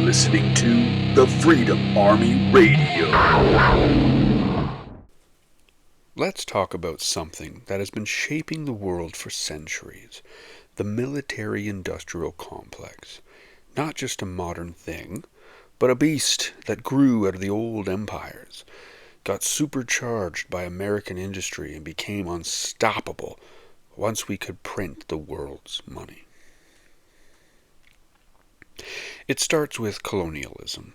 listening to the Freedom Army Radio. Let's talk about something that has been shaping the world for centuries. The military-industrial complex. Not just a modern thing, but a beast that grew out of the old empires, got supercharged by American industry and became unstoppable once we could print the world's money. It starts with colonialism.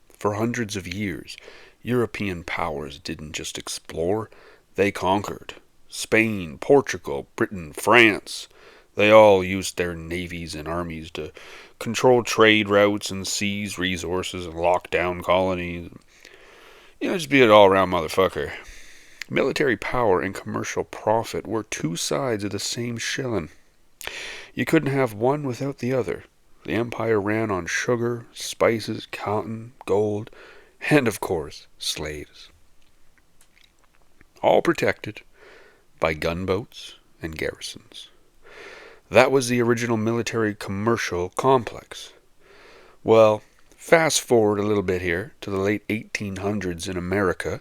For hundreds of years, European powers didn't just explore, they conquered. Spain, Portugal, Britain, France, they all used their navies and armies to control trade routes and seize resources and lock down colonies. Just be an all-around motherfucker. Military power and commercial profit were two sides of the same shilling. You couldn't have one without the other. The empire ran on sugar, spices, cotton, gold, and of course, slaves. All protected by gunboats and garrisons. That was the original military-commercial complex. Well, fast forward a little bit here to the late 1800s in America.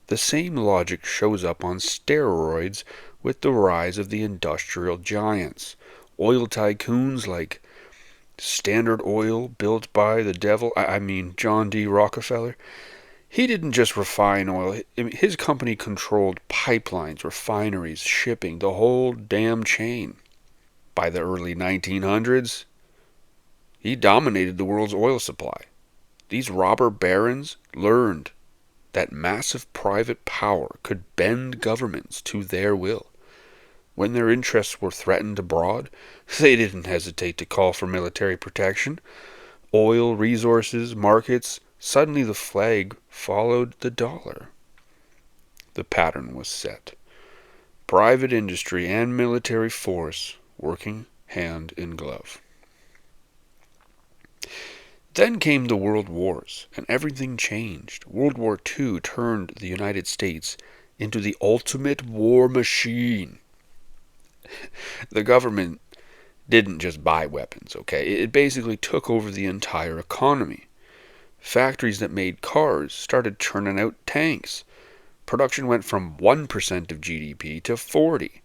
The same logic shows up on steroids with the rise of the industrial giants. Oil tycoons like Standard Oil, built by the devil, John D. Rockefeller. He didn't just refine oil. His company controlled pipelines, refineries, shipping, the whole damn chain. By the early 1900s, he dominated the world's oil supply. These robber barons learned that massive private power could bend governments to their will. When their interests were threatened abroad, they didn't hesitate to call for military protection. Oil, resources, markets, suddenly the flag followed the dollar. The pattern was set. Private industry and military force working hand in glove. Then came the World Wars, and everything changed. World War II turned the United States into the ultimate war machine. The government didn't just buy weapons, okay? It basically took over the entire economy. Factories that made cars started churning out tanks. Production went from 1% of GDP to 40%.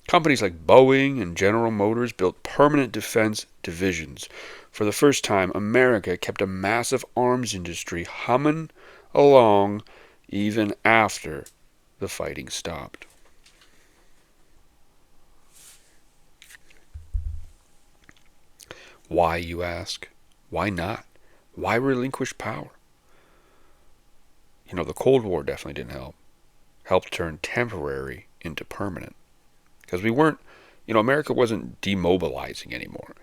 Companies like Boeing and General Motors built permanent defense divisions. For the first time, America kept a massive arms industry humming along even after the fighting stopped. Why, you ask? Why not? Why relinquish power? The Cold War definitely didn't help. Helped turn temporary into permanent. Because America wasn't demobilizing anymore.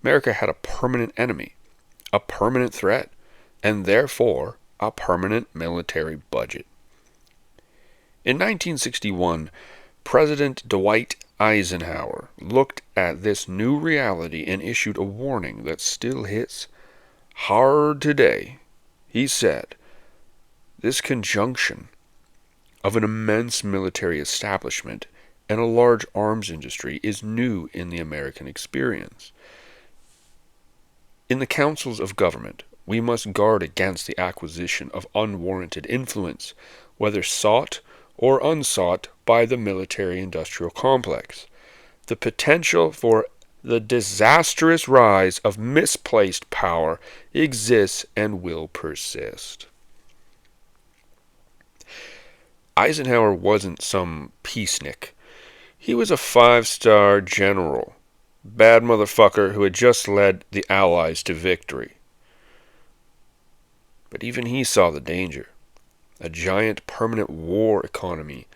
America had a permanent enemy, a permanent threat, and therefore a permanent military budget. In 1961, President Dwight Eisenhower looked at this new reality and issued a warning that still hits hard today. He said, "This conjunction of an immense military establishment and a large arms industry is new in the American experience. In the councils of government, we must guard against the acquisition of unwarranted influence, whether sought or unsought by the military-industrial complex. The potential for the disastrous rise of misplaced power exists and will persist." Eisenhower wasn't some peacenik. He was a 5-star general, bad motherfucker who had just led the Allies to victory. But even he saw the danger. A giant permanent war economy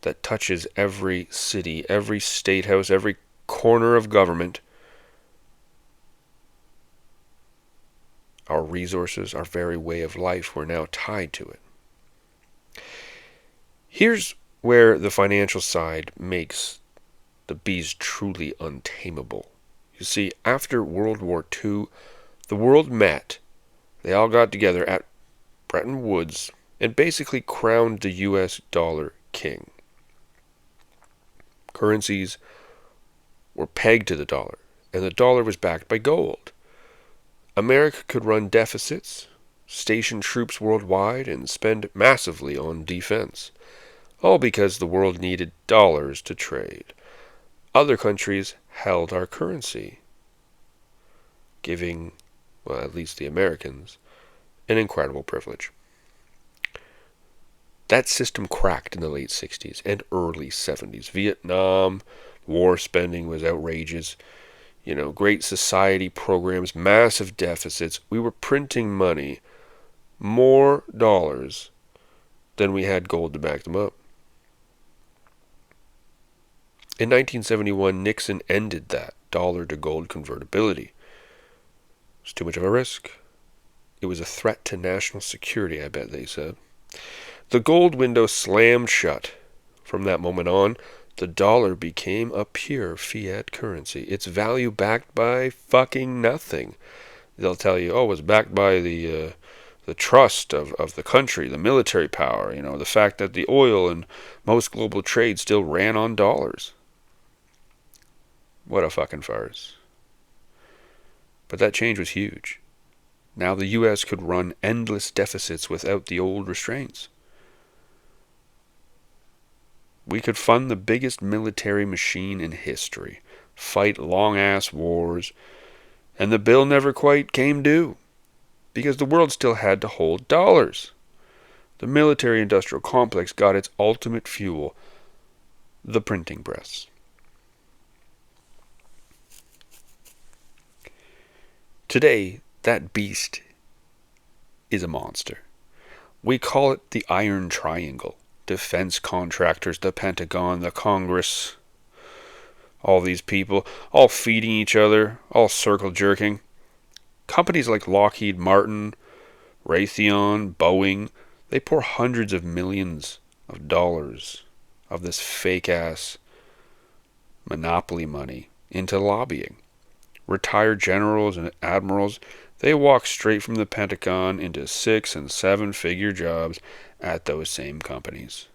that touches every city, every state house, every corner of government. Our resources, our very way of life were now tied to it. Here's where the financial side makes the bees truly untamable. You see, after World War II, the world met. They all got together at Bretton Woods and basically crowned the US dollar king. Currencies were pegged to the dollar, and the dollar was backed by gold. America could run deficits, station troops worldwide, and spend massively on defense, all because the world needed dollars to trade. Other countries held our currency, giving, well, at least the Americans, an incredible privilege. That system cracked in the late 60s and early 70s. Vietnam war spending was outrageous. Great society programs, massive deficits. We were printing money, more dollars than we had gold to back them up. In 1971, Nixon ended that dollar to gold convertibility. It was too much of a risk. It was a threat to national security, I bet they said. The gold window slammed shut. From that moment on, the dollar became a pure fiat currency. Its value backed by fucking nothing. They'll tell you, oh, it was backed by the trust of the country, the military power, the fact that the oil and most global trade still ran on dollars. What a fucking farce. But that change was huge. Now the U.S. could run endless deficits without the old restraints. We could fund the biggest military machine in history, fight long-ass wars, and the bill never quite came due, because the world still had to hold dollars. The military-industrial complex got its ultimate fuel, the printing press. Today, that beast is a monster. We call it the Iron Triangle. Defense contractors, the Pentagon, the Congress, all these people, all feeding each other, all circle jerking. Companies like Lockheed Martin, Raytheon, Boeing, they pour hundreds of millions of dollars of this fake-ass monopoly money into lobbying. Retired generals and admirals, they walk straight from the Pentagon into 6- and 7-figure jobs at those same companies.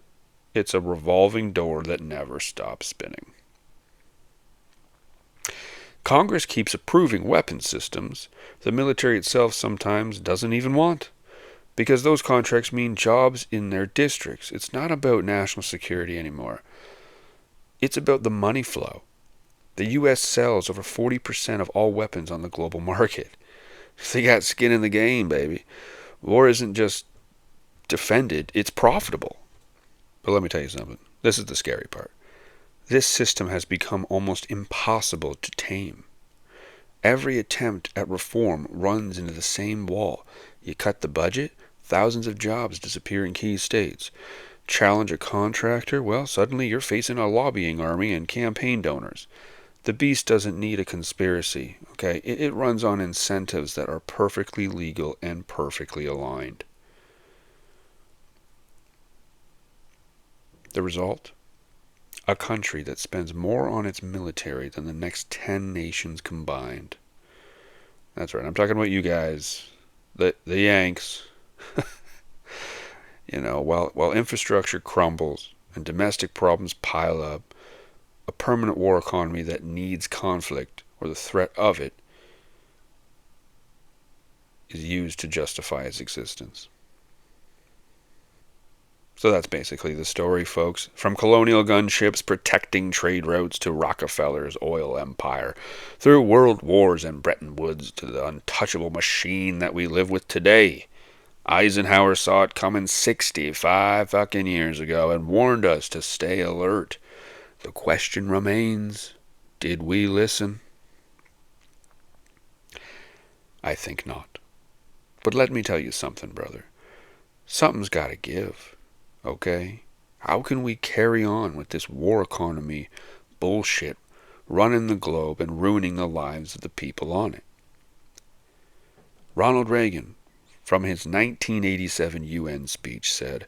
It's a revolving door that never stops spinning. Congress keeps approving weapon systems the military itself sometimes doesn't even want, because those contracts mean jobs in their districts. It's not about national security anymore. It's about the money flow. The U.S. sells over 40% of all weapons on the global market. They got skin in the game, baby. War isn't just defended, it's profitable. But let me tell you something. This is the scary part. This system has become almost impossible to tame. Every attempt at reform runs into the same wall. You cut the budget, thousands of jobs disappear in key states. Challenge a contractor, well, suddenly you're facing a lobbying army and campaign donors. The beast doesn't need a conspiracy, okay? It runs on incentives that are perfectly legal and perfectly aligned. The result? A country that spends more on its military than the next 10 nations combined. That's right, I'm talking about you guys, the Yanks. While infrastructure crumbles and domestic problems pile up, a permanent war economy that needs conflict, or the threat of it, is used to justify its existence. So that's basically the story, folks. From colonial gunships protecting trade routes to Rockefeller's oil empire, through world wars and Bretton Woods to the untouchable machine that we live with today. Eisenhower saw it coming 65 fucking years ago and warned us to stay alert. The question remains, did we listen? I think not. But let me tell you something, brother. Something's got to give, okay? How can we carry on with this war economy bullshit running the globe and ruining the lives of the people on it? Ronald Reagan, from his 1987 UN speech, said,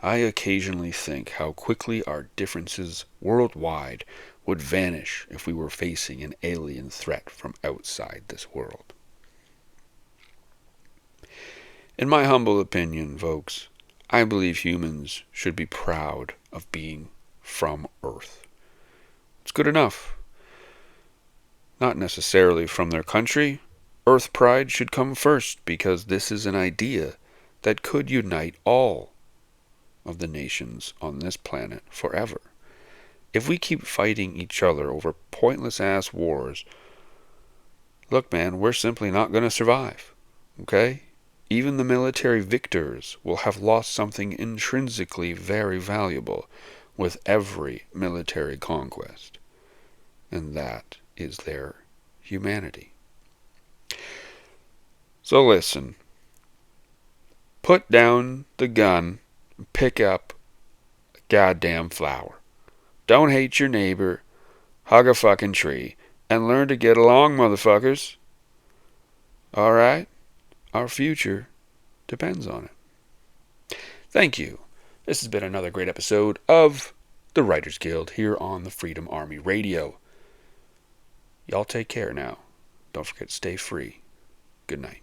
I occasionally think how quickly our differences worldwide would vanish if we were facing an alien threat from outside this world. In my humble opinion, folks, I believe humans should be proud of being from Earth. It's good enough. Not necessarily from their country. Earth pride should come first, because this is an idea that could unite all of the nations on this planet forever. If we keep fighting each other over pointless ass wars, look, man, we're simply not going to survive. Okay? Even the military victors will have lost something intrinsically very valuable with every military conquest, and that is their humanity. So listen, put down the gun and pick up a goddamn flower. Don't hate your neighbor, hug a fucking tree, and learn to get along, motherfuckers. Alright? Our future depends on it. Thank you. This has been another great episode of the Writers Guild here on the Freedom Army Radio. Y'all take care now. Don't forget to stay free. Good night.